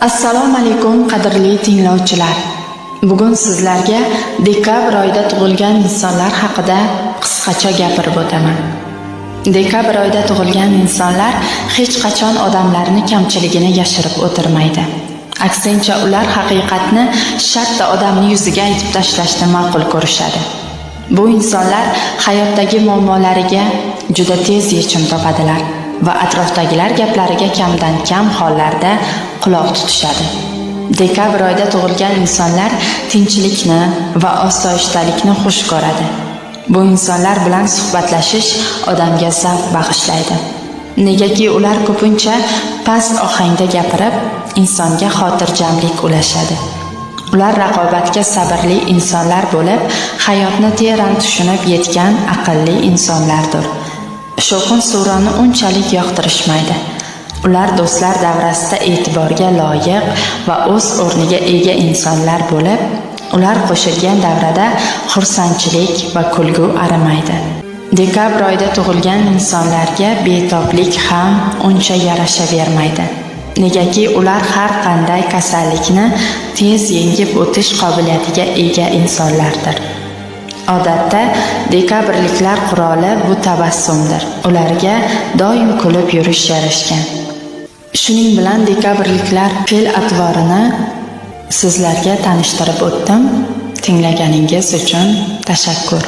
Assalomu alaykum qadrli tinglovchilar. Bugun sizlarga dekabr oyida tug'ilgan insonlar haqida qisqacha gapirib o'taman. Dekabr oyida tug'ilgan insonlar hech qachon odamlarni kamchiligini yashirib o'tirmaydi. Aksincha ular haqiqatni shartta odamning yuziga aytib tashlashni ma'qul ko'rishadi. Bu insonlar hayotdagi muammolariga juda tez yechim topadilar va atrofdagilar gaplariga kamdan kam hollarda quloq tutishadi. Dekabr oyida tug'ilgan insonlar tinchlikni va osoyishtalikni xush ko'radi. Bu insonlar bilan suhbatlashish odamga zavq bag'ishlaydi. Negaki ular ko'pincha past ohangda gapirib, insonga xotirjamlik ulashadi. Ular raqobatga sabrli insonlar bo'lib, hayotni teran tushunib yetgan aqlli insonlardir. Shovqin suvronni unchalik yoqtirishmaydi. Ular do'stlar davrasida e'tiborga loyiq va o'z o'rniga ega insonlar bo'lib, ular qo'shilgan davrada xursandchilik va kulgu arimaydi. Dekabr oyida tug'ilgan insonlarga betoblik ham uncha yarashavermaydi. Negaki ular har qanday kasallikni tez yengib o'tish qobiliyatiga ega insonlardir. Odatda dekabrliklar quroli bu tabassumdir. Ularga doim kulib yurish yarashgan. Shuning bilan dekabrliklar fe'l-atvorini sizlarga tanishtirib o'tdim. Tinglaganingiz uchun tashakkur.